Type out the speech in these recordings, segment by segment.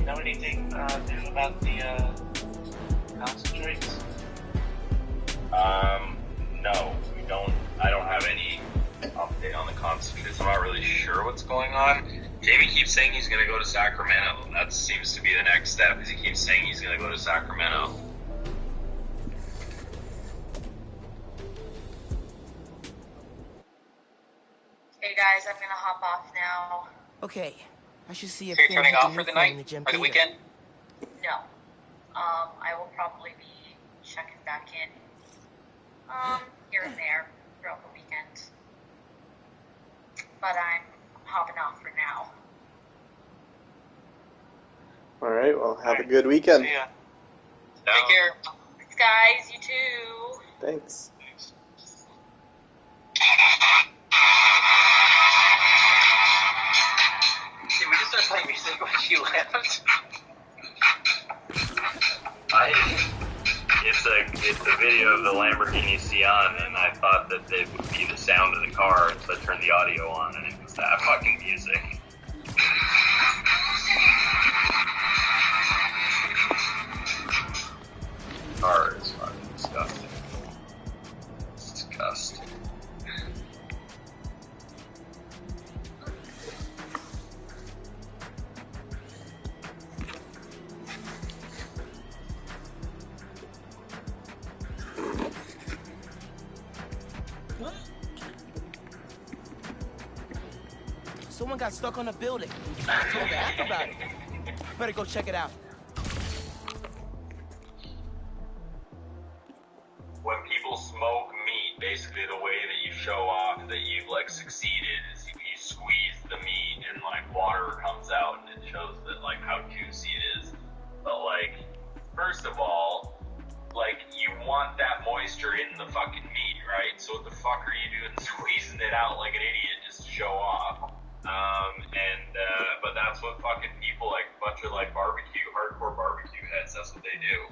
know anything new about the concentrates? No, we don't. I don't have any update on the concentrates. I'm not really sure what's going on. Jamie keeps saying he's going to go to Sacramento. That seems to be the next step, because he keeps saying he's going to go to Sacramento. Hey guys, I'm going to hop off now. Okay, I should see if So you're turning off for the night? Or the weekend? No. I will probably be checking back in. Here and there throughout the weekend. But I'm hopping off for now. Alright, well, have a good weekend. See ya. Take care. Thanks, guys. You too. Thanks. Did we just start playing music when she left? It's a video of the Lamborghini Sian, and I thought that it would be the sound of the car, so I turned the audio on, and it was that fucking music. Car is fucking disgusting. It's disgusting. Someone got stuck on a building. I told the app about it. Better go check it out. When people smoke meat, basically the way that you show off that you've like succeeded is you squeeze the meat and like water comes out and it shows that like how juicy it is. But like, first of all, like you want that moisture in the fucking meat, right? So what the fuck are you doing squeezing it out like an idiot just to show off? But that's what fucking people like, a bunch of like hardcore barbecue heads, that's what they do.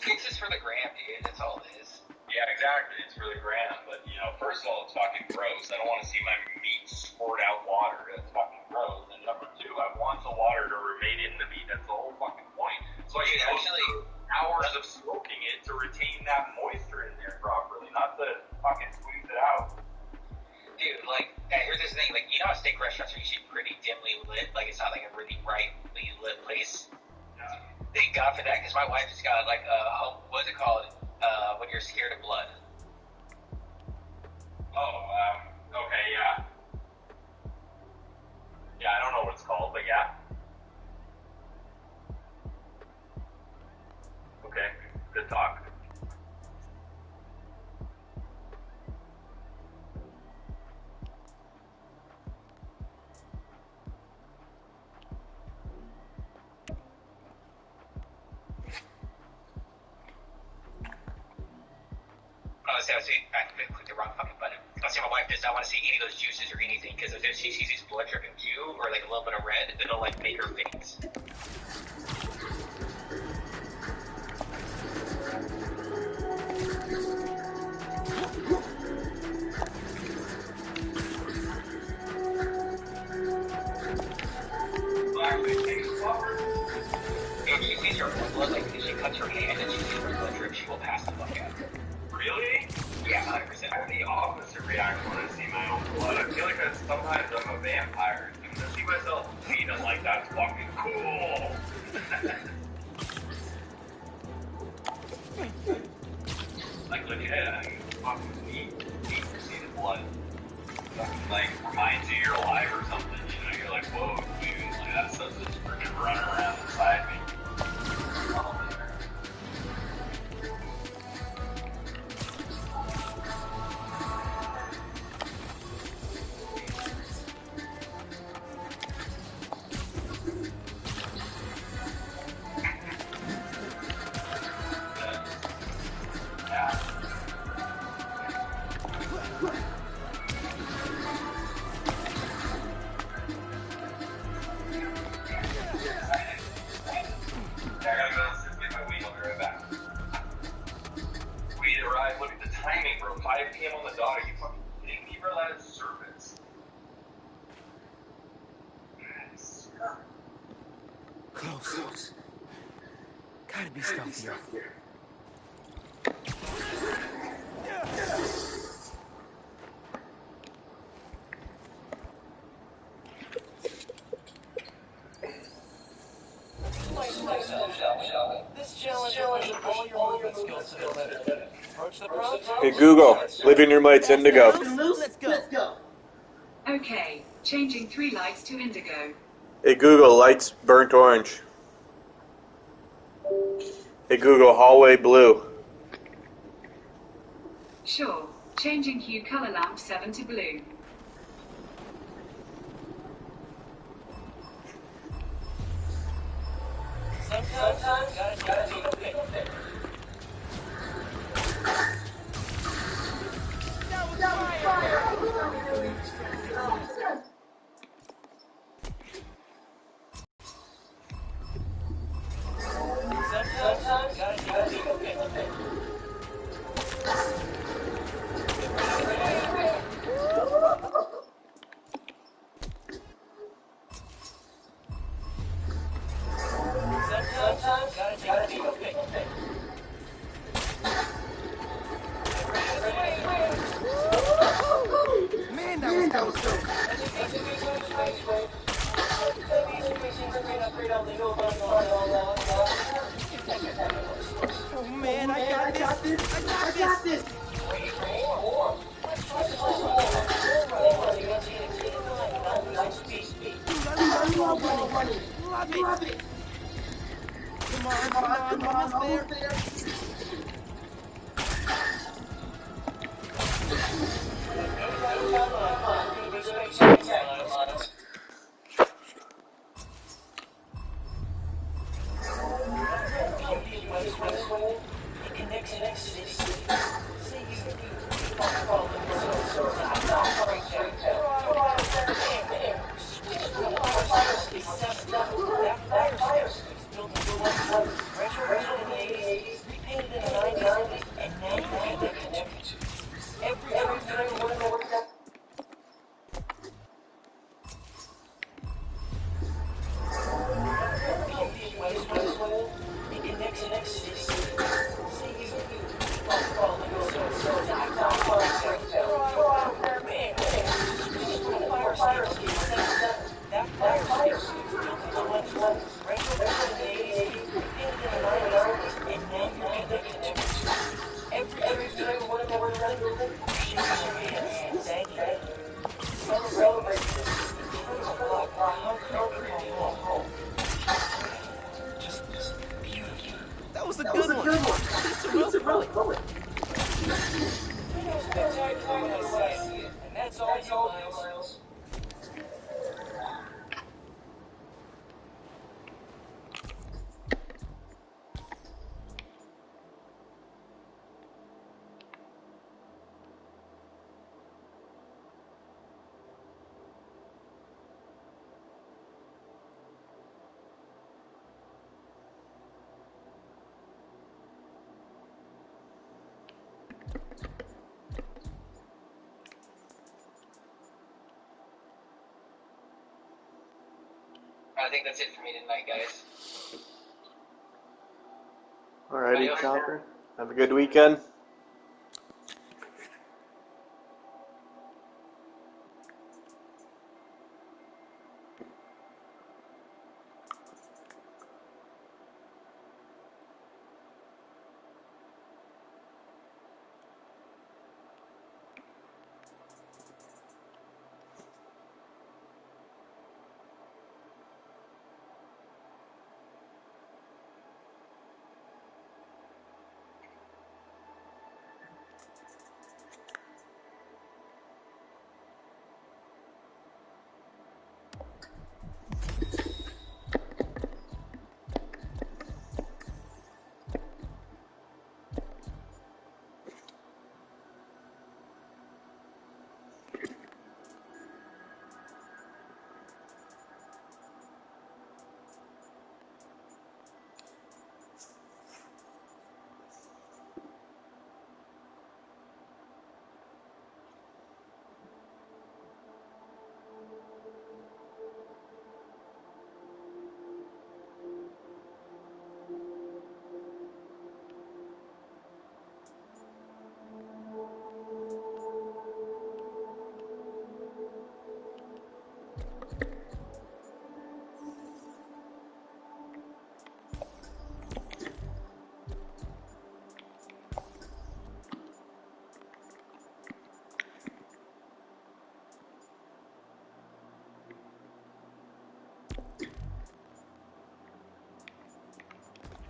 It's just for the gram, dude. That's all it is. Yeah, exactly. It's for the gram, but you know, first of all, it's fucking gross. I don't want to see my meat sport out water. That's fucking gross. And number two, I want the water to remain in the meat. That's the whole fucking point. So I can actually hours of smoking it to retain that moisture in there properly, not to fucking squeeze it out. Dude, like, here's this thing, like, you know how steak restaurants are usually pretty dimly lit? Like, it's not like a really brightly lit place. Yeah. Thank God for that, because my wife just got, like, what's it called, when you're scared of blood? Okay, yeah. Yeah, I don't know what it's called, but yeah. Okay, good talk. Honestly, I clicked the wrong fucking button. Honestly, my wife does not want to see any of those juices or anything, because if she sees these blood dripping too, or like a little bit of red, it'll like make her faint. If she sees her blood, like if she cuts her hand and she sees her blood drip, she will pass the fuck out. Really? Yeah, 100%. I have the opposite reaction when I see my own blood. I feel like sometimes I'm a vampire. And to see myself bleed, I'm like, that's fucking cool. Like, legit, I mean, fucking neat to see the blood. Fucking, like, reminds you you're alive or something, you know? You're like, whoa, dude, like, that stuff's just freaking running around inside me. Oh, man. Close. Gotta be stealthier. This challenge will push all your movement skills to the limit. Approach the prompt. Hey Google, living room lights indigo. Let's go. Okay, changing 3 lights to indigo. Hey Google, lights burnt orange. Hey Google, hallway blue. Sure, changing hue color lamp 7 to blue. Sometimes you gotta take a pick. That was fire. Sometimes you gotta take a pick. Sometimes you gotta take a pick. Man, that was close. Oh man, I got this. Dude, I love ball running. Love it. Come on, almost there. That was a good one. It's a real poet. Spectacular when I see it, and that's all you, Miles. I think that's it for me tonight, guys. Alrighty, Chopper. Have a good weekend.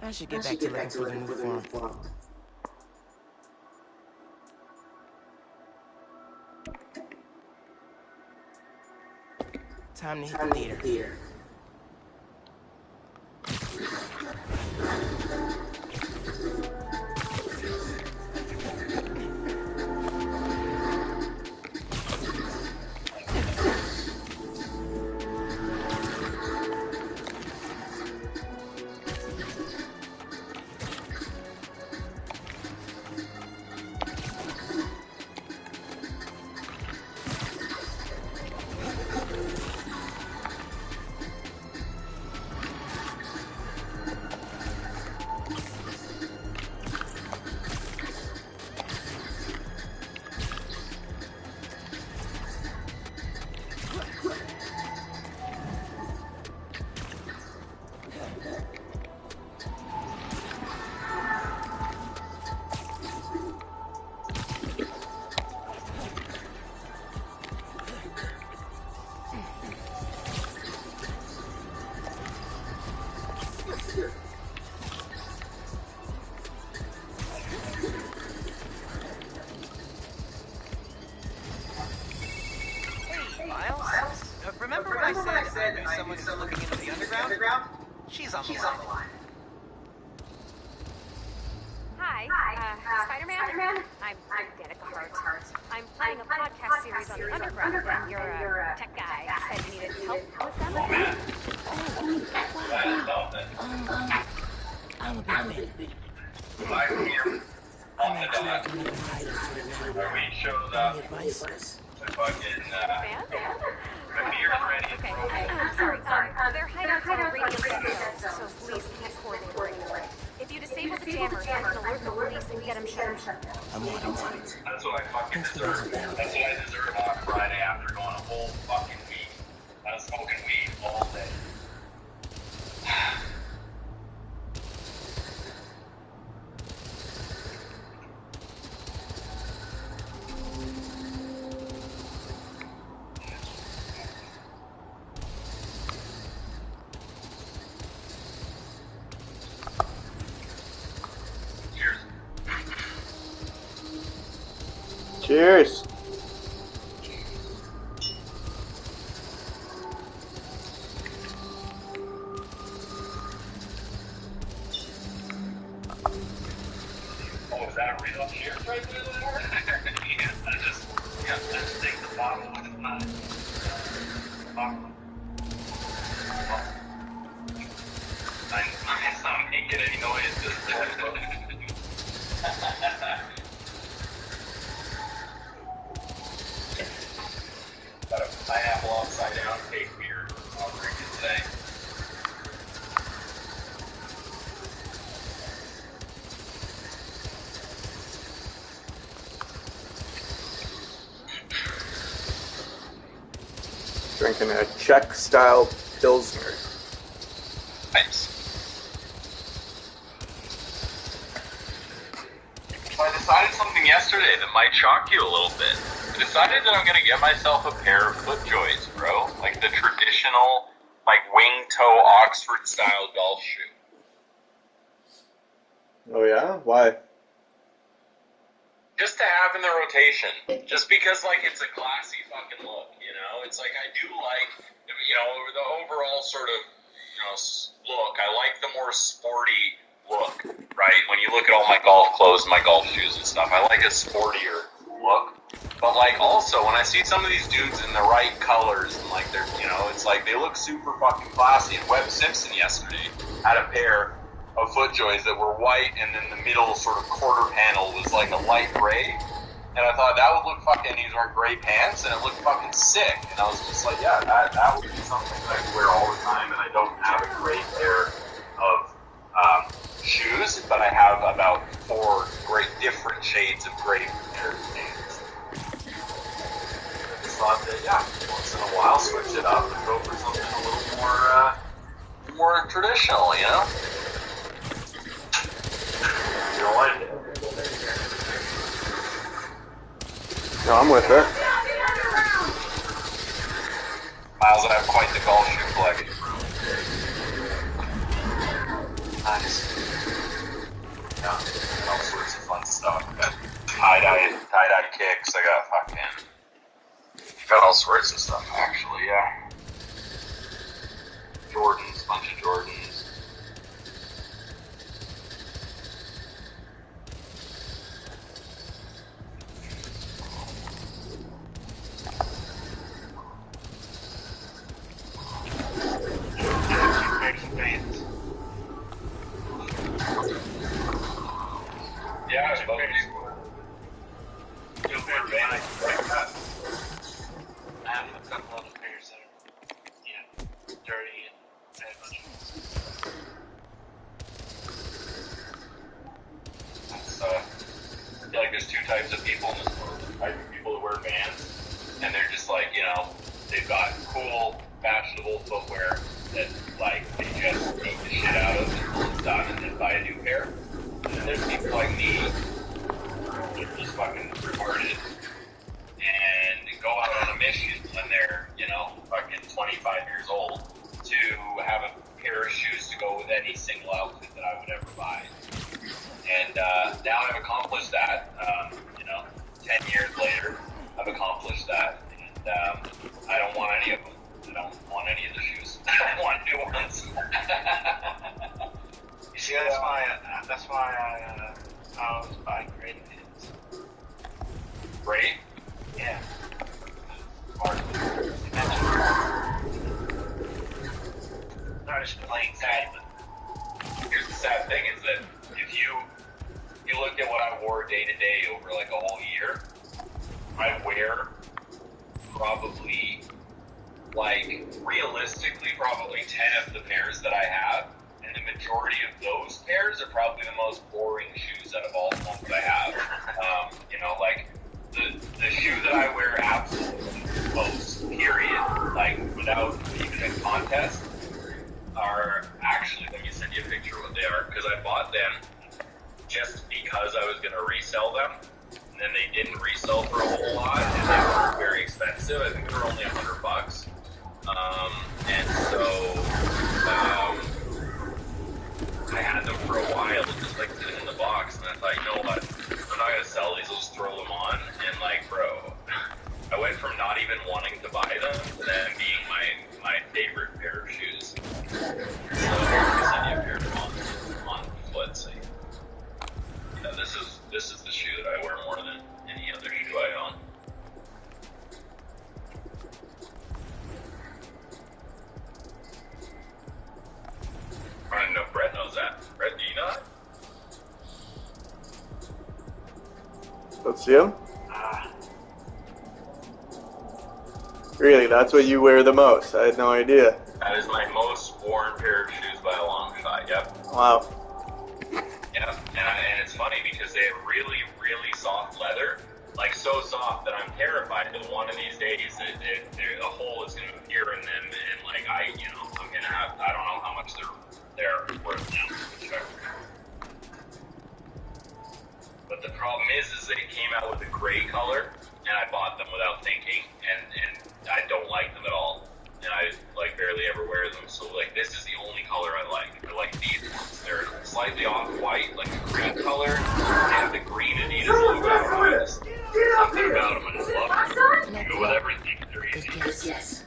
I should get back to looking for the new farm. Time to hit the theater. Remember when I said I knew someone who's looking into the underground? She's on the line. Hi, Spider-Man? I'm Danica Hart. I'm playing a podcast series on the underground, and you're a tech guy. You said you needed help with them? I'm a big fan. I'm here. I'm actually looking at the hideout for the night. Where we showed up. Any advice? The fucking, Fan? the beer's ready. Okay, sorry. Their hideouts on a radio signal, so police can't coordinate. If you disable the jammers, I can alert the police and get them shut down. I'm on it. That's what I fucking Thanks for deserve. the help. That's what I deserve on Friday after going a whole fucking week. I was smoking weed all day. Cheers. Oh, is that a real cheers right there? Yeah, I just take the bottle with my bottle. I'm not making any noise. Got a pineapple upside down cake beer. I'll drink it today. Drinking a Czech-style Pilsner. Nice. So I decided something yesterday that might shock you a little bit. I decided that I'm gonna get myself a pair of FootJoys, bro. Like the traditional, like wing-toe Oxford-style golf shoe. Oh yeah? Why? Just to have in the rotation. Just because, like, it's a classy fucking look, you know? It's like, I do like, you know, the overall sort of, you know, look. I like the more sporty look, right? When you look at all my golf clothes and my golf shoes and stuff, I like a sportier look. But, like, also, when I see some of these dudes in the right colors and, like, they're, you know, it's like they look super fucking classy. And Webb Simpson yesterday had a pair of FootJoys that were white, and then the middle sort of quarter panel was like a light gray. And I thought that would look fucking, these are gray pants, and it looked fucking sick. And I was just like, yeah, that would be something that I could wear all the time. And I don't have a gray pair of shoes, but I have about 4 great different shades of gray pairs of pants. I just thought that, yeah, once in a while, switch it up and go for something a little more traditional, you know? You don't like it? No, I'm with her. Miles, I have quite the golf shoe collection. Nice. two types of people in this world. The type of people that wear Vans, and they're just like, you know, they've got cool, fashionable footwear that, like, they just beat the shit out of until it's done and then buy a new pair. And then there's people like me that are just fucking retarded and go out on a mission when they're, you know, fucking 25 years old to have a pair of shoes to go with any single outfit that I would ever buy. And now I've accomplished that, you know, 10 years later, I've accomplished that. And I don't want any of them. I don't want any of the shoes. I want new ones. You see, that's why I always buy gray pins. Great? Yeah. Not just plain sad, but Here's the sad thing is that if you looked at what I wore day to day over like a whole year, I wear probably, like, realistically, probably 10 of the pairs that I have, and the majority of those pairs are probably the most boring shoes out of all the ones that I have. You know, like, the shoe that I wear absolutely most, period, like, without even a contest, are actually, let me send you a picture of what they are, because I bought them just because I was going to resell them, and then they didn't resell for a whole lot, and they were very expensive. I think they were only $100. And so, I had them for a while, just like sitting in the box, and I thought, you know what, I'm not going to sell these, I'll just throw them on, and like, bro, I went from not even wanting to buy them to them being my favorite pair of shoes. So, I send you a pair on foot, so yeah, this is the shoe that I wear more than any other shoe I own. I don't know if Brett knows that. Brett, do you know that? Let's see him. Really, that's what you wear the most? I had no idea. That is my most worn pair of shoes by a long shot, yep. Wow. Yeah, and it's funny because they have really, really soft leather, like so soft that I'm terrified that one of these days a hole is going to appear in them, and like I'm going to have, I don't know how much they're worth now. Sure. But the problem is they came out with a gray color, and I bought them without thinking, and I don't like them at all. And I like barely ever wear them, so like this is the only color I like. I like these ones. They're slightly off-white, like a green color. They have the green Adidas logo. I just, something about them, I just love them. Go with everything. They're easy. Yes.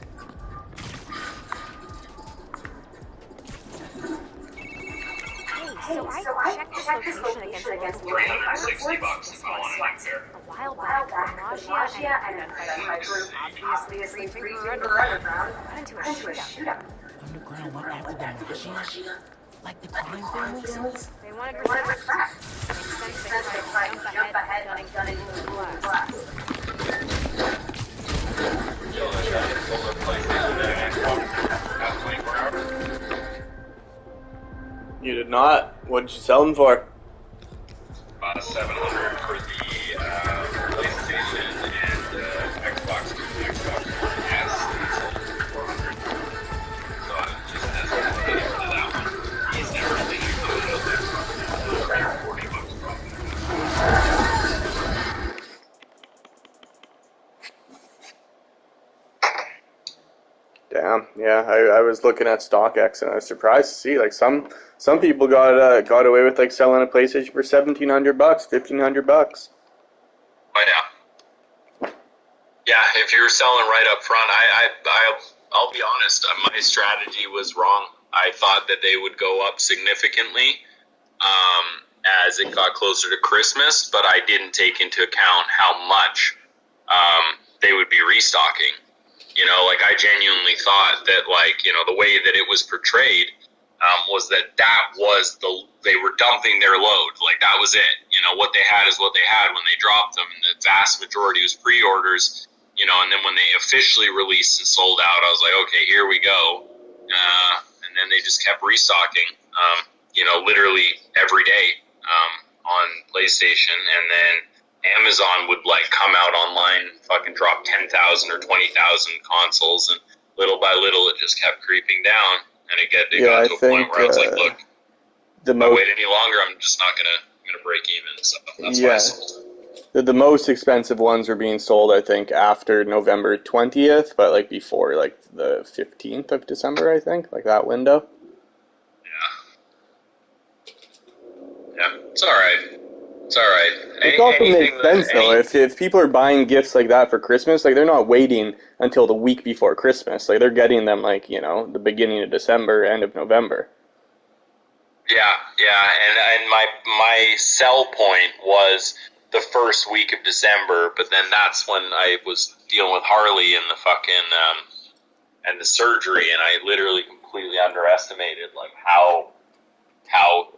Hey, so I checked this location against the local $360 if I want a new pair. a while back. Nausea and a group, obviously sleeping underground, got into a shootout. Underground went after the mafia? Like the crime families? They wanted respect. Makes sense they tried to jump ahead, gunning into the glass. Yo, I sold a PlayStation and Xbox got 24 hours. You did not? What did you sell them for? $700 for the PlayStation and Xbox One S. And sold it for $400. So I just asked him to pay for that one. He's never really used it. $40 profit. Damn. Yeah, I was looking at StockX and I was surprised to see like some people got away with like selling a PlayStation for $1,700, $1,500. Oh yeah. Yeah, if you're selling right up front, I'll be honest, my strategy was wrong. I thought that they would go up significantly as it got closer to Christmas, but I didn't take into account how much they would be restocking. You know, like I genuinely thought that, like, you know, the way that it was portrayed was that was they were dumping their load. Like that was it. You know, what they had is what they had when they dropped them. And the vast majority was pre-orders, you know, and then when they officially released and sold out, I was like, okay, here we go. And then they just kept restocking, you know, literally every day on PlayStation. And then Amazon would like come out online, fucking drop 10,000 or 20,000 consoles, and little by little it just kept creeping down, and it got to a point where I was like, look, if I wait any longer, I'm just not gonna break even. So that's why I sold. The most expensive ones were being sold, I think, after November 20th, but like before like the 15th of December, I think, like that window. Yeah, it's all right. It's all right. It also makes sense though. If people are buying gifts like that for Christmas, like they're not waiting until the week before Christmas. Like they're getting them like, you know, the beginning of December, end of November. Yeah, and my sell point was the first week of December, but then that's when I was dealing with Harley and the fucking and the surgery, and I literally completely underestimated like how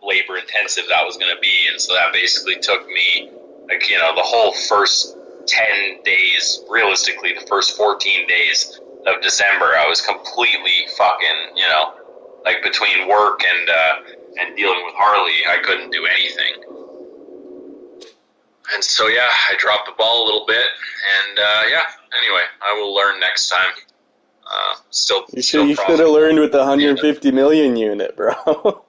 labor intensive that was going to be, and so that basically took me like, you know, the whole first 10 days, realistically the first 14 days of December, I was completely fucking, you know, like between work and dealing with Harley, I couldn't do anything. And so, yeah, I dropped the ball a little bit, and anyway, I will learn next time. You should have learned with the 150 million unit, bro. Well,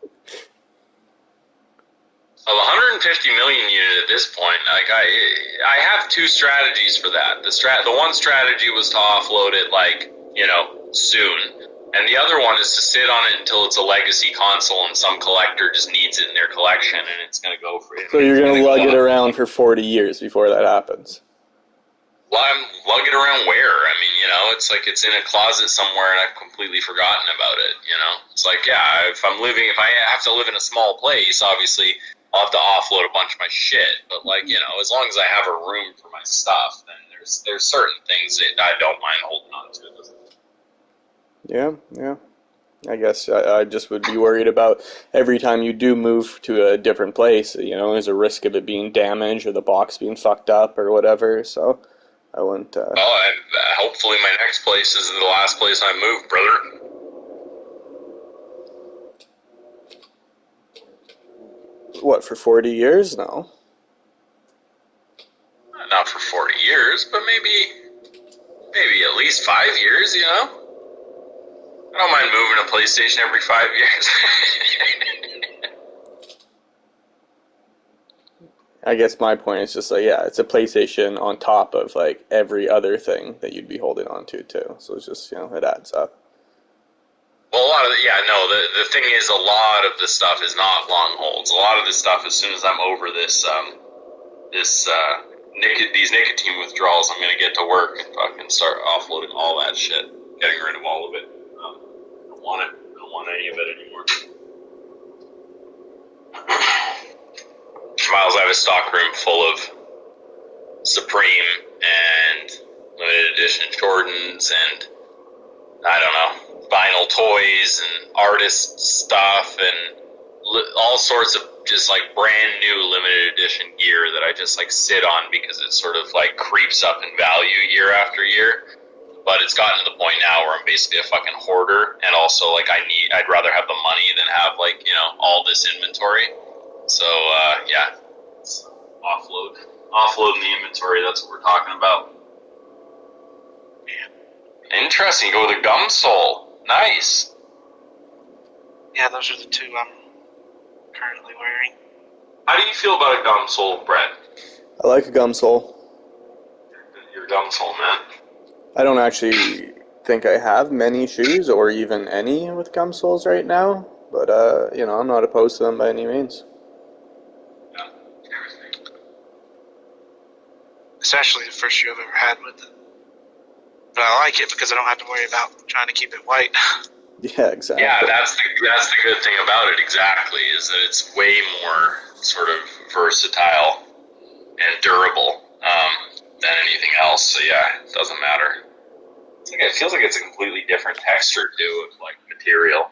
the 150 million unit at this point, like I have two strategies for that. The one strategy was to offload it, like, you know, soon. And the other one is to sit on it until it's a legacy console and some collector just needs it in their collection and it's going to go for it. So you're going to lug it around for 40 years before that happens? Well, I'm lug it around where? I mean, you know, it's like it's in a closet somewhere and I've completely forgotten about it, you know? It's like, yeah, if I have to live in a small place, obviously I'll have to offload a bunch of my shit. But, like, you know, as long as I have a room for my stuff, then there's certain things that I don't mind holding on to. Yeah. I guess I just would be worried about every time you do move to a different place, you know, there's a risk of it being damaged or the box being fucked up or whatever, so I wouldn't... Well, hopefully my next place is the last place I move, brother. What, for 40 years? No. Not for 40 years, but maybe at least 5 years, you know? I don't mind moving a PlayStation every 5 years. I guess my point is just like, yeah, it's a PlayStation on top of like every other thing that you'd be holding on to too. So it's just, you know, it adds up. Well, the thing is, a lot of this stuff is not long holds. A lot of this stuff, as soon as I'm over these nicotine withdrawals, I'm going to get to work and fucking start offloading all that shit, getting rid of all of it. I don't want it. I don't want any of it anymore. Miles, I have a stock room full of Supreme and limited edition Jordans and, I don't know, vinyl toys and artist stuff and all sorts of just like brand new limited edition gear that I just like sit on because it sort of like creeps up in value year after year. But it's gotten to the point now where I'm basically a fucking hoarder, and also like I'd rather have the money than have like, you know, all this inventory. So yeah, it's offloading the inventory. That's what we're talking about. Interesting. Go with a gum sole. Nice. Yeah, those are the two I'm currently wearing. How do you feel about a gum sole, Brett? I like a gum sole. You're a gum sole, man. I don't actually think I have many shoes or even any with gum soles right now, but you know, I'm not opposed to them by any means. Yeah. Especially the first shoe I've ever had with it. But I like it because I don't have to worry about trying to keep it white. Yeah, exactly. Yeah, that's the good thing about it, exactly, is that it's way more sort of versatile and durable than anything else. So yeah, it doesn't matter. It feels like it's a completely different texture too, of like material.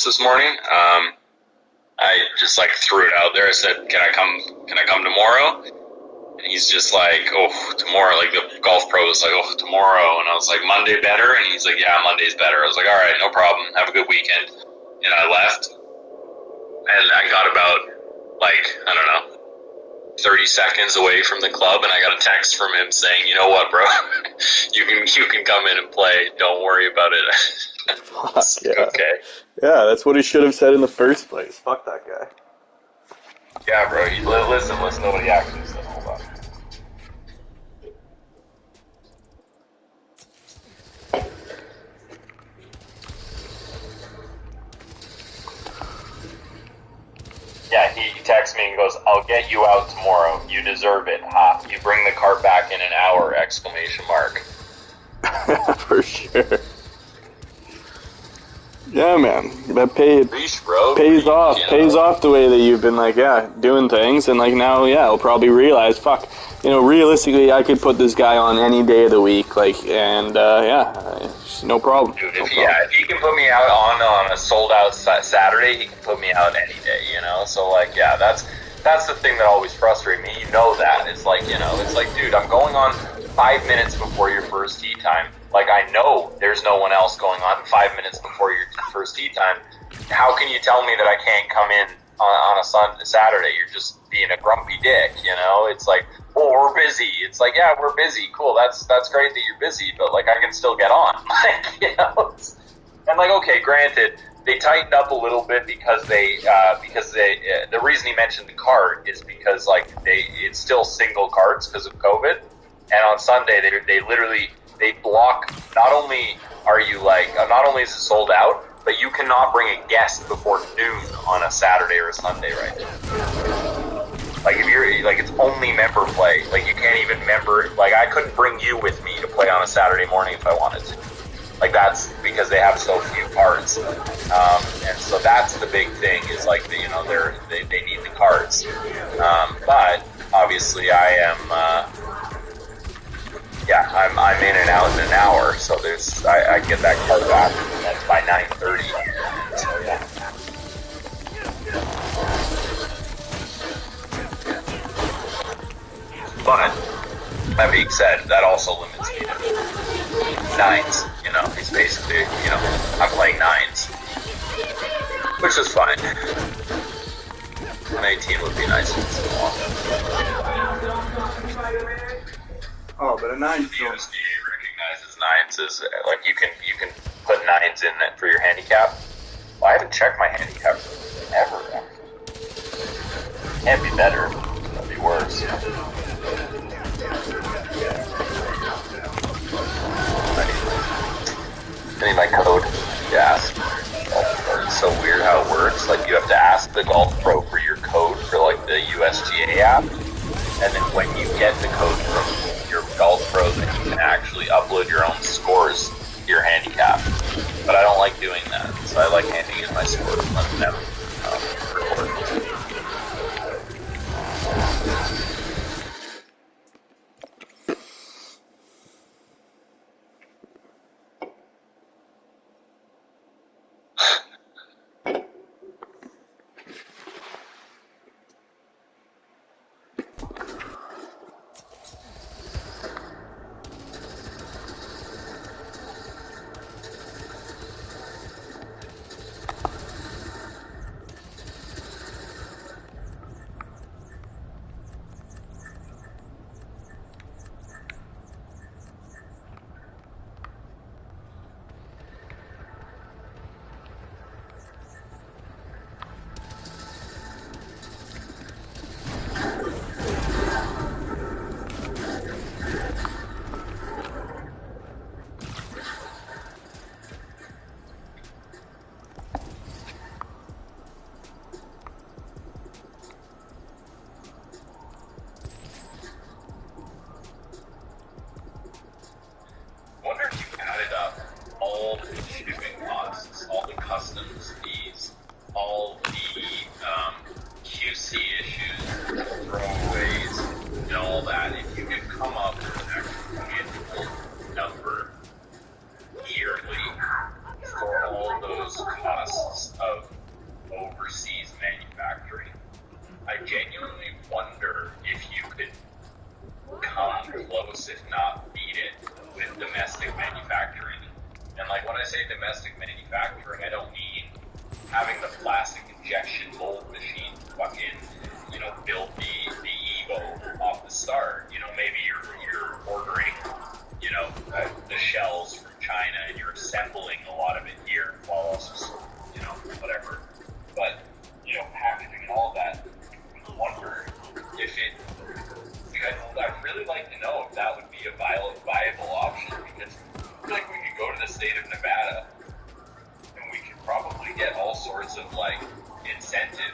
this morning. I just like threw it out there. I said, "Can I come tomorrow?" And he's just like, "Oh, tomorrow." Like the golf pro was like, "Oh, tomorrow," and I was like, "Monday better?" And he's like, "Yeah, Monday's better." I was like, "All right, no problem. Have a good weekend." And I left, and I got about like I don't know, 30 seconds away from the club, and I got a text from him saying, "You know what, bro? you can come in and play. Don't worry about it." Fuck yeah. Okay. Yeah, that's what he should have said in the first place. Fuck that guy. Yeah, bro. Listen to what he actually said. Hold on. Yeah, he texts me and goes, "I'll get you out tomorrow. You deserve it. Ha. You bring the cart back in an hour!" Exclamation mark. For sure. Yeah, man. That Reach, bro. pays off. You know? Pays off the way that you've been like, yeah, doing things, and like now, yeah, I'll probably realize, fuck, you know, realistically, I could put this guy on any day of the week, like, and no problem. Dude, No if problem. he can put me out on a sold out Saturday, he can put me out any day, you know. So like, yeah, that's the thing that always frustrates me. You know that it's like, you know, it's like, dude, I'm going on 5 minutes before your first tee time. Like, I know there's no one else going on 5 minutes before your first tee time. How can you tell me that I can't come in on a Saturday? You're just being a grumpy dick, you know? It's like, oh, we're busy. It's like, yeah, we're busy. Cool, that's great that you're busy, but like, I can still get on. Like, you know? And like, okay, granted, they tightened up a little bit because the reason he mentioned the cart is because like it's still single carts because of COVID, and on Sunday they literally block. Not only is it sold out, but you cannot bring a guest before noon on a Saturday or a Sunday right now. Like if you're like, it's only member play. Like you can't even member. Like I couldn't bring you with me to play on a Saturday morning if I wanted to. Like that's because they have so few cards, and so that's the big thing. Is like you know they need the cards, but obviously I am. I'm in and out in an hour, so I get that card back, and that's by 9:30. So yeah. But that being said, that also limits me to nines. You know, it's basically, you know, I'm playing nines, which is fine. An 18 would be nice. Oh, but a 9 The USDA recognizes nines as like you can put nines in it for your handicap. Well, I haven't checked my handicap ever. Can't be better. That'd be worse. I need my code. Yes. It's so weird how it works. Like you have to ask the Golf Pro for your code for like the USGA app, and then when you get the code from your Golf Pro, then you can actually upload your own scores to your handicap. But I don't like doing that, so I like handing in my scores and letting them record.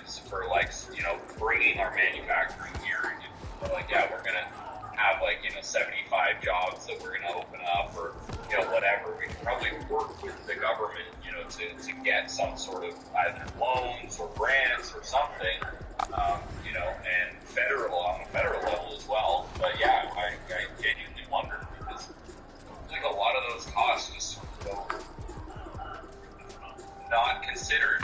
incentives for like, you know, bringing our manufacturing here. We're like, yeah, we're gonna have like, you know, 75 jobs that we're gonna open up, or, you know, whatever. We can probably work with the government, you know, to get some sort of either loans or grants or something, you know, and on a federal level as well. But yeah, I genuinely wonder, because like a lot of those costs just sort of not considered.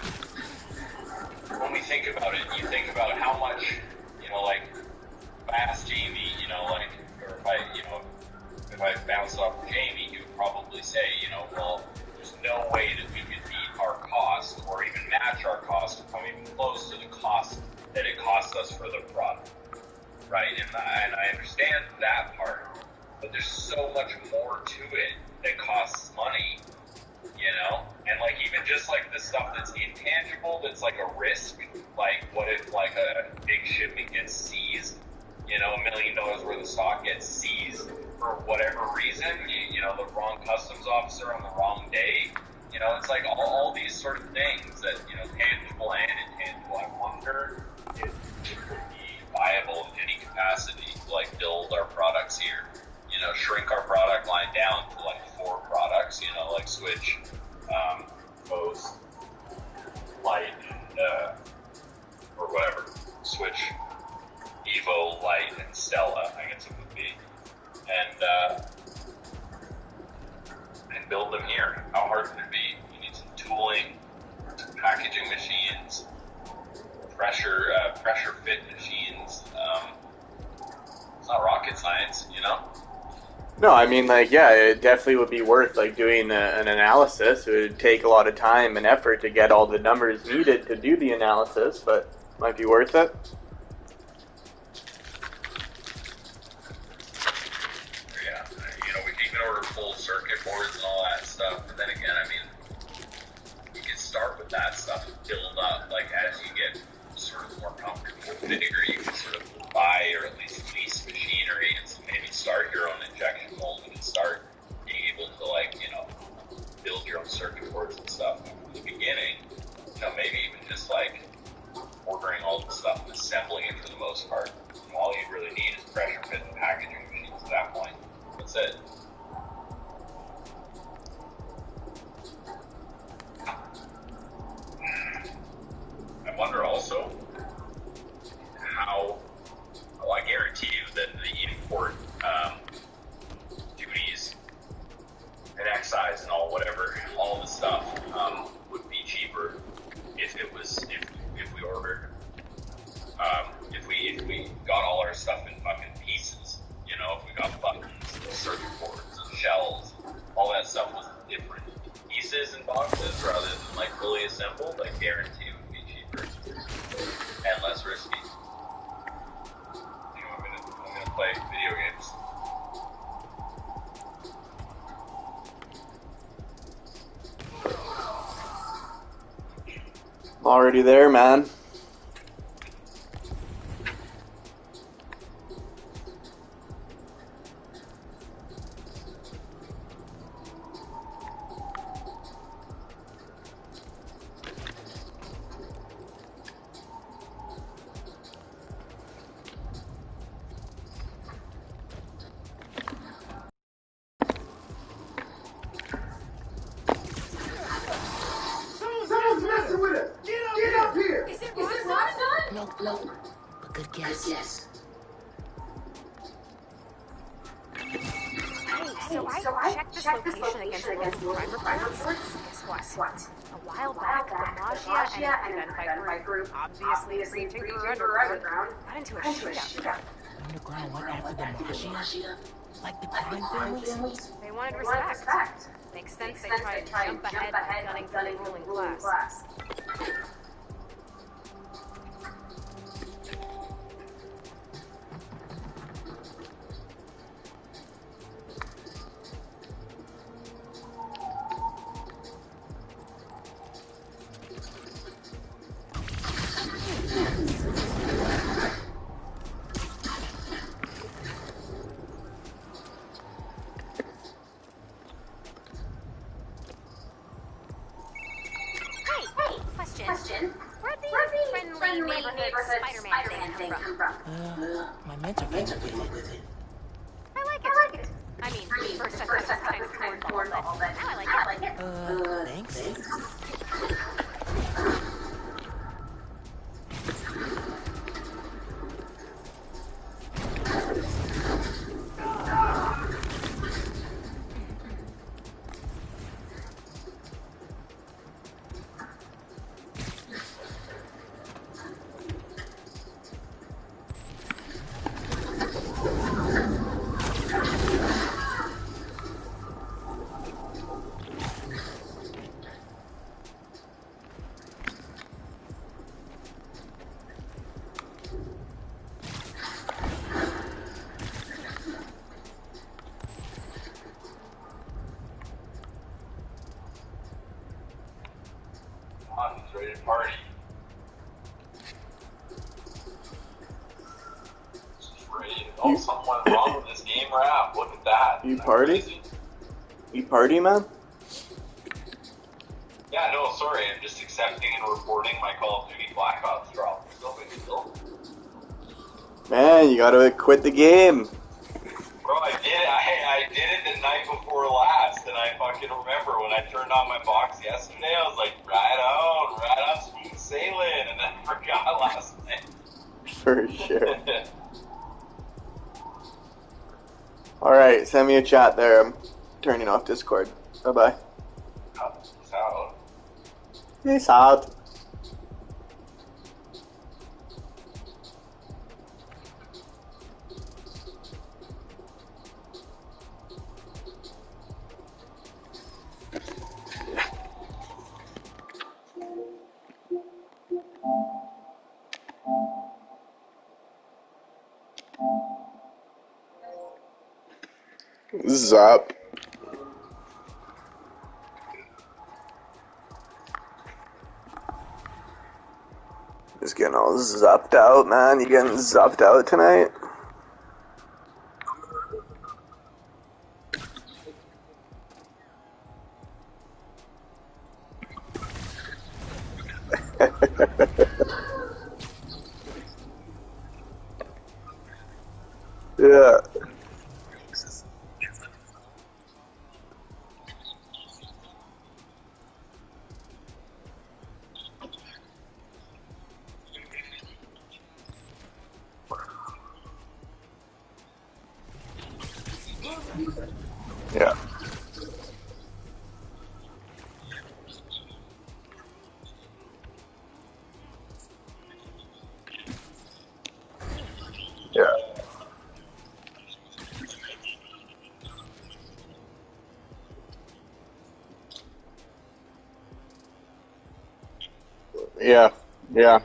When we think about it, you think about how much, you know, like, if I asked Jamie, you know, like, or if I, you know, if I bounced off Jamie, he would probably say, you know, well, there's no way that we could meet our cost or even match our cost, or come even close to the cost that it costs us for the product, right? And I understand that part, but there's so much more to it that costs money, you know? And like, even just like the stuff that's intangible, that's like a risk, like what if like a big shipment gets seized, you know, $1 million worth of stock gets seized for whatever reason, you know, the wrong customs officer on the wrong day, you know, it's like all these sort of things that, you know, tangible and intangible. I wonder if it would be viable in any capacity to like build our products here, you know, shrink our product line down to like 4 products, you know, like Switch, Post, Light, and, or whatever, Switch, Evo, Light, and Stella, I guess it would be, and build them here. How hard would it be? You need some tooling, some packaging machines, pressure fit machines. It's not rocket science, you know? No, I mean, like, yeah, it definitely would be worth, like, doing an analysis. It would take a lot of time and effort to get all the numbers needed to do the analysis, but might be worth it. Yeah, you know, we can even order full circuit boards and all that stuff, but then again, I mean, you can start with that stuff and build up, like, as you get sort of more comfortable, bigger, you can sort of buy or at least lease machinery and maybe start your own injection molding and start being able to, like, you know, build your own circuit boards and stuff. From the beginning, you know, maybe even just like ordering all the stuff and assembling it for the most part. And all you really need is pressure fit and packaging machines at that point. That's it. I wonder also how, well, I guarantee you that the import duties and excise and all the stuff would be cheaper if we ordered, if we got all our stuff in fucking pieces, you know, if we got buttons, circuit boards, and shells, all that stuff was different pieces and boxes rather than like fully assembled. I guarantee it would be cheaper and less risky. You know, I'm gonna play video games. Already there, man. Someone's messing with us! Get up here! Is it Roxanne? No, but good guess. Hey, so I checked this location against the local crime reports. Guess what? A while back, the Magia and an unidentified group, obviously pre-Tinker Underground, got into a shootout. Underground went after the Magia? Like the crime families? They wanted respect. Makes sense they tried to jump ahead, gunning for the ruling class. Question. neighborhood Spider-Man thing come from? My mentor came up with it. I like it. I mean, first I thought it was kind of cornball, but now I like it. Thanks. He's ready to party. Just ready. Oh, something went wrong with this game wrap. Look at that. You party? You party, man? Yeah, no, sorry. I'm just accepting and reporting my Call of Duty Black Ops drop. No big deal. Man, you gotta quit the game. Bro, I did it. I did it the night before last, and I fucking remember when I turned on my box yesterday, I was like, right on, smooth sailing, and then I forgot last night. For sure. Alright, send me a chat there. I'm turning off Discord. Bye-bye. Peace out. Peace out. Zup. Just getting all zupped out, man. You getting zupped out tonight? Yeah. Yeah. Yeah. Yeah. Yeah.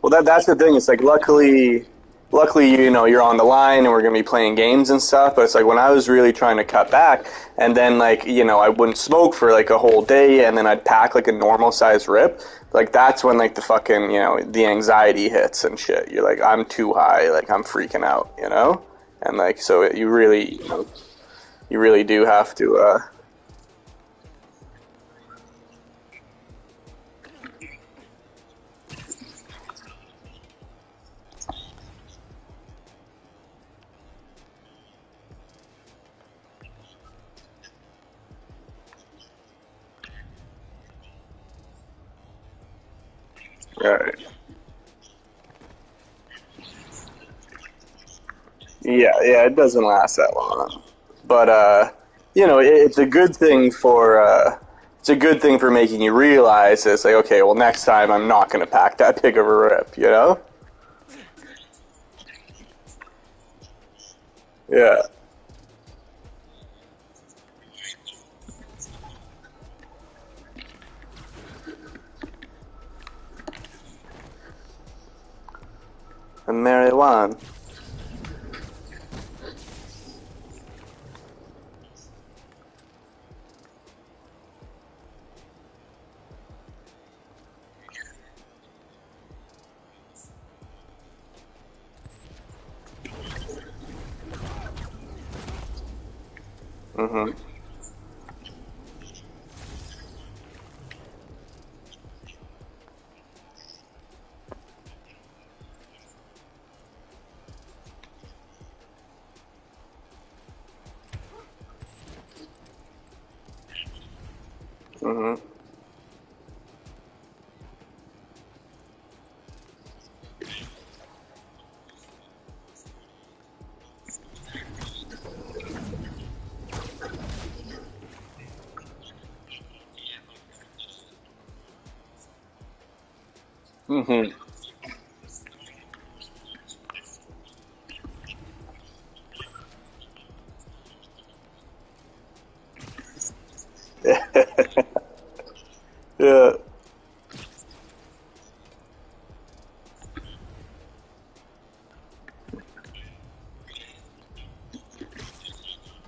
Well, that's the thing. It's like, luckily, you know, you're on the line and we're gonna be playing games and stuff. But it's like when I was really trying to cut back, and then like, you know, I wouldn't smoke for like a whole day, and then I'd pack like a normal size rip. Like that's when like the fucking, you know, the anxiety hits and shit. You're like, I'm too high. Like I'm freaking out, you know. And like, so you really, you really do have to. Right. Yeah, it doesn't last that long. But you know, it's a good thing for making you realize it's like, okay, well, next time I'm not going to pack that big of a rip, you know? Yeah. And marijuana. Mm-hmm. Mm-hmm. Mm-hmm. Yeah.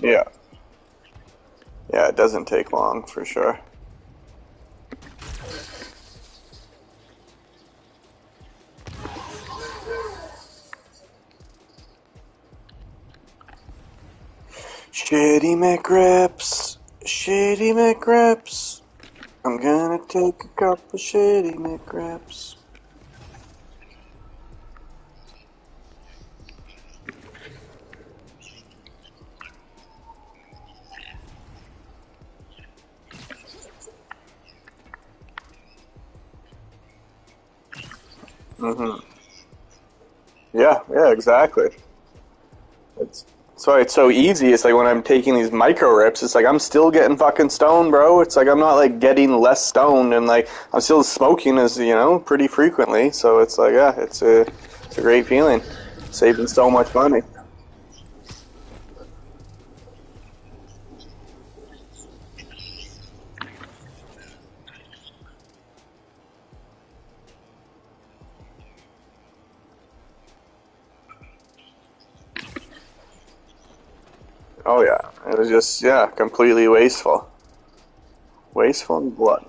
Yeah. Yeah, it doesn't take long for sure. Shitty McRips. Shitty McRips. I'm gonna take a couple shitty McRips. Mm-hmm. Yeah, yeah, exactly. It's That's why it's so easy. It's like when I'm taking these micro rips, it's like I'm still getting fucking stoned, bro. It's like I'm not like getting less stoned, and like I'm still smoking as pretty frequently. So it's like yeah, it's a great feeling, saving so much money. Oh yeah, it was just yeah, completely wasteful, wasteful and blood.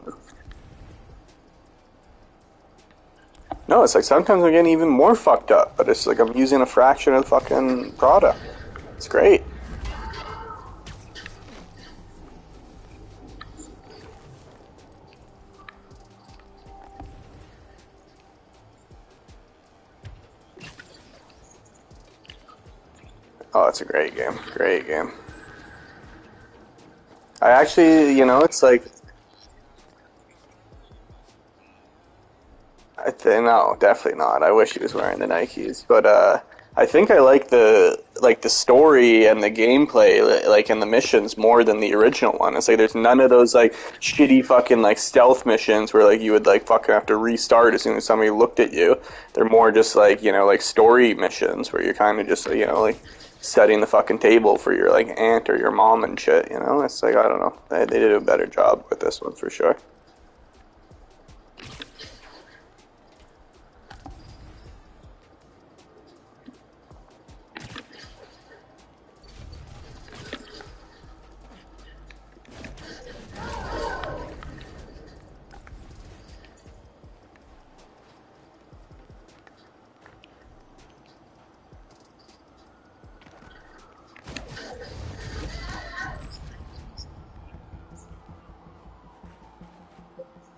No, it's like sometimes I'm getting even more fucked up, but it's like I'm using a fraction of the fucking product. It's great. Oh, it's a great game. Great game. I actually, it's like no, definitely not. I wish he was wearing the Nikes, but I think I like the story and the gameplay, like in the missions more than the original one. It's like there's none of those like shitty fucking like stealth missions where like you would like fucking have to restart as soon as somebody looked at you. They're more just like like story missions where you're kind of just like setting the fucking table for your like aunt or your mom and shit. It's like I don't know. They did a better job with this one for sure.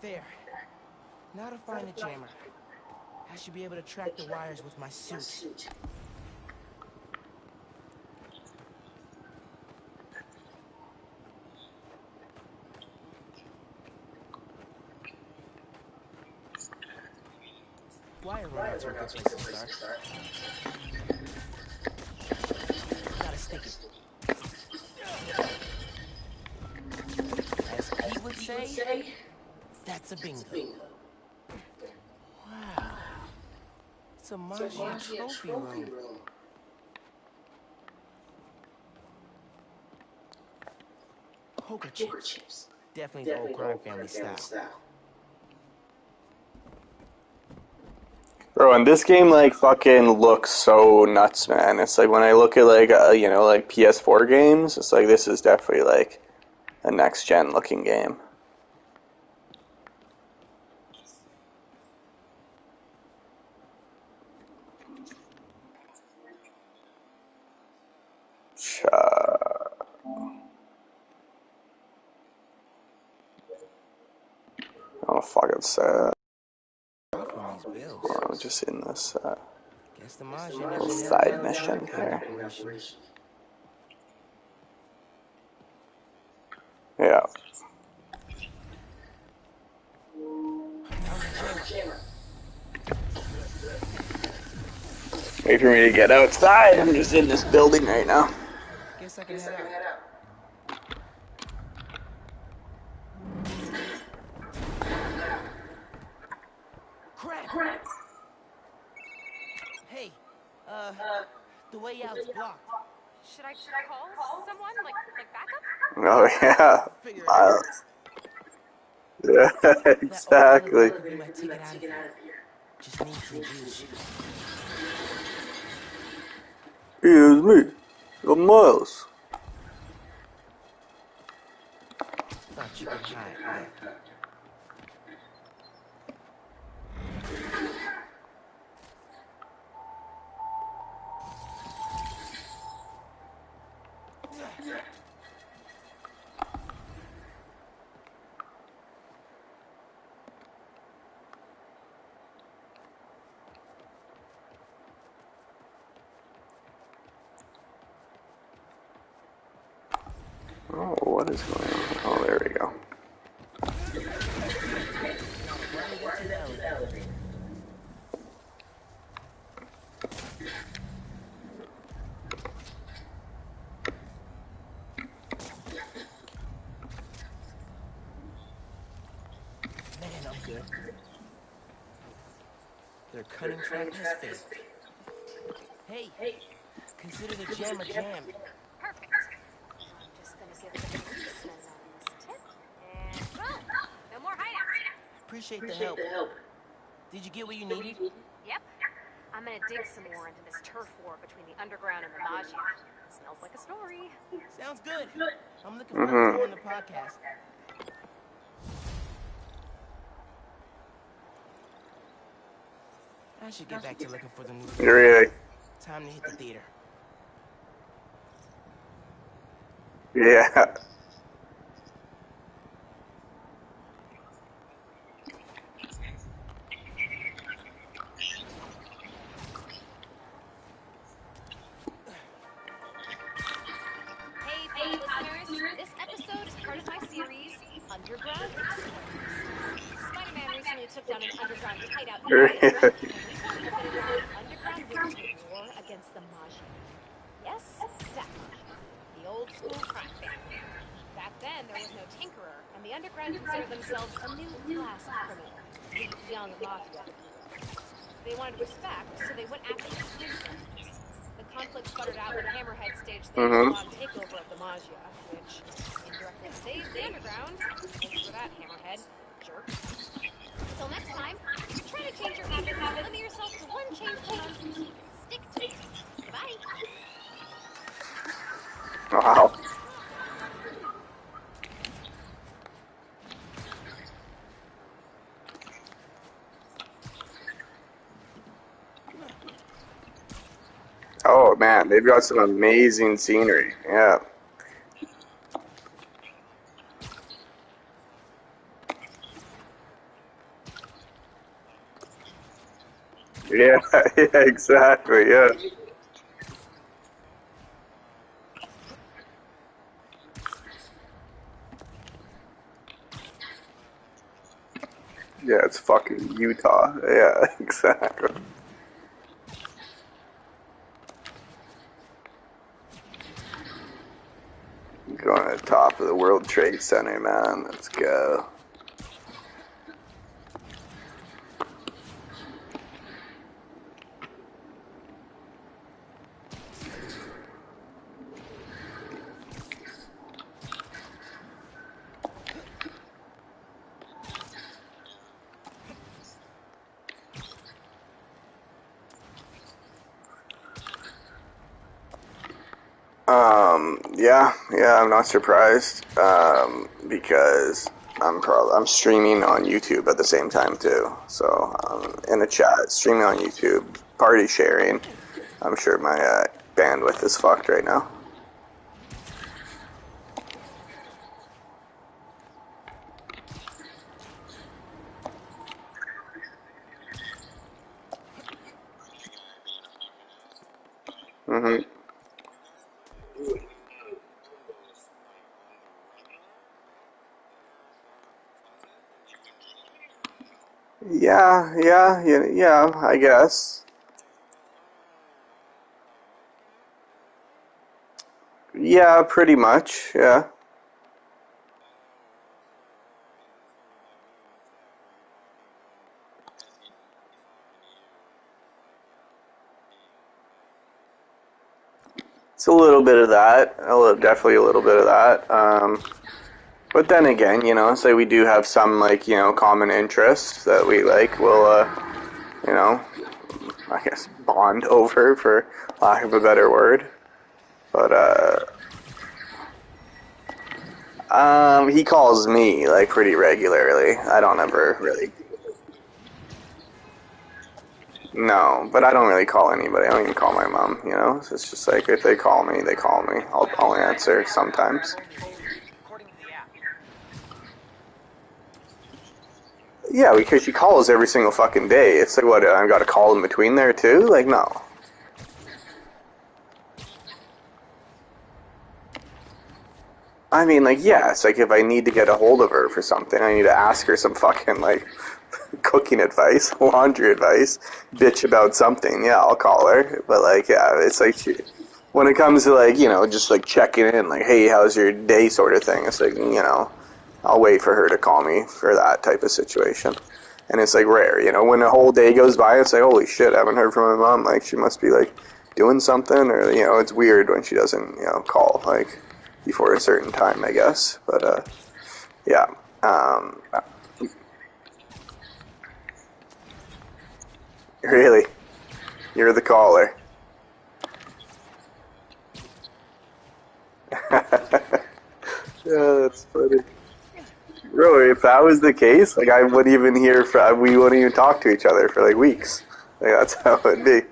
There. Now to find the jammer. I should be able to track the wires with my suit. Wire runouts are a good place to start. Gotta stick it. As Pete would say, that's a bingo. Wow. It's a Magia trophy room. Poker chips. Definitely the old crime family style. Bro, and this game like fucking looks so nuts, man. It's like when I look at like like PS4 games, it's like this is definitely like a next gen looking game. Oh fuck, it's sad. Off on these bills. I'm just in this Guess the Magia little never nailed side down the mission undercover here. operation. Yeah. Wait for me to get outside. I'm just in this building right now. Guess I can head out. Crap! Hey, the way out's blocked. Should I call someone? Like backup? Oh yeah, Figure it out. Miles. Yeah, That old elevator exactly. could be my ticket out of here. Just need some juice. Here's me, the Miles. Thought you could hide, huh? Oh, what is going on? Oh, there we go. Now right into the elevator. Man, I'm good. Their cunning trap has failed. Hey, consider the jammer jammed. Perfect. I'm just gonna give the policeman anonymous tip, and boom, no more hideouts. Appreciate the help. Did you get what you needed? Yep. I'm gonna dig some more into this turf war between the underground and the Maggia. Smells like a story. Sounds good. I'm looking forward to hearing the podcast. I should get back to looking for the new Really? Time to hit the theater. Yeah. Hey, fellow listeners, this episode is part of my series, Underground Experience. Spider-Man recently took down an underground hideout in Gotham, and we found evidence that the underground waged a war against the Maggia. Yes, that Maggia. The old-school crime family. Back then, there was no tinkerer, and the underground considered themselves a new class of criminal. The young mafia, if you will. They wanted respect, so they went after the crime families. The conflict sputtered out when Hammerhead staged the full-on takeover of the Maggia, which indirectly saved the underground. Thanks for that, Hammerhead. Jerk. Until next time, if you're trying to change your habits, limit yourself to one change per month so you can stick to it. Goodbye. Wow. Oh man, they've got some amazing scenery. Yeah. Yeah, yeah, exactly, yeah. Yeah, it's fucking Utah. Yeah, exactly. Going to the top of the World Trade Center, man. Let's go. Yeah, I'm not surprised. Because I'm streaming on YouTube at the same time too. So in the chat, streaming on YouTube, party sharing. I'm sure my bandwidth is fucked right now. Mhm. Yeah, I guess. Yeah, pretty much. Yeah. It's a little bit of that. Definitely a little bit of that. But then again, say we do have some common interests that we will you know, I guess bond over for lack of a better word. But he calls me pretty regularly. I don't ever really. No, but I don't really call anybody. I don't even call my mom. So it's just if they call me, they call me. I'll answer sometimes. According to the app. Yeah, because she calls every single fucking day. It's what, I've got to call in between there too? No. I mean, yeah, it's if I need to get a hold of her for something, I need to ask her some fucking, cooking advice, laundry advice, bitch about something, yeah, I'll call her. But, yeah, it's when it comes to, just, checking in, hey, how's your day sort of thing, it's I'll wait for her to call me for that type of situation. And it's, rare, when a whole day goes by, it's holy shit, I haven't heard from my mom, she must be, doing something, or, it's weird when she doesn't, call, before a certain time, I guess. But, yeah. Really? You're the caller. Yeah, that's funny. Really, if that was the case, I wouldn't even we wouldn't even talk to each other for, weeks. That's how it'd be.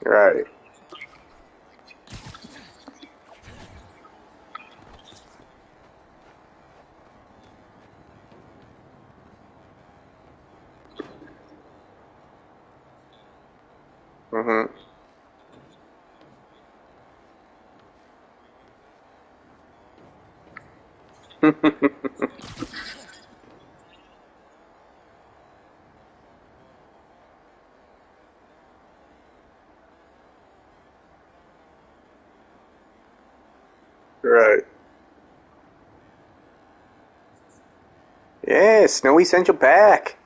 Right. Mm-hmm. Right. Yeah, Snowy sent you back.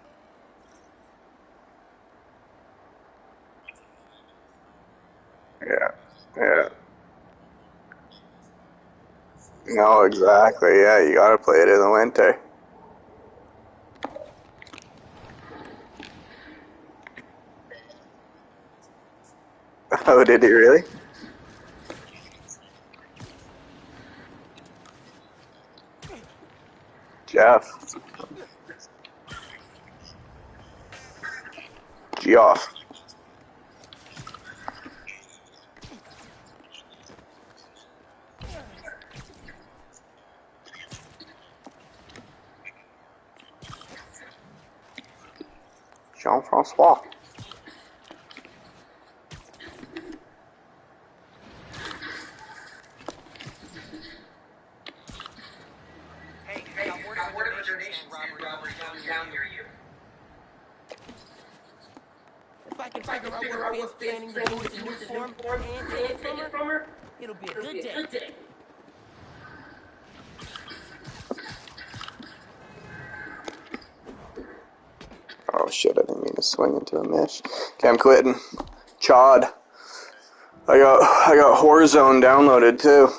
Yeah. Yeah. No, exactly. Yeah, you gotta play it in the winter. Oh, did he really? Jeff. Geoff. Jean-Francois. Hey, got word of a donation stand robbery going down near you. If I can figure out what Finn's planning to do with the new form and take it from her, it'll be a good day. Oh shit, I didn't mean to swing into a mesh. Okay, I'm quitting. Chod. I got Warzone downloaded too.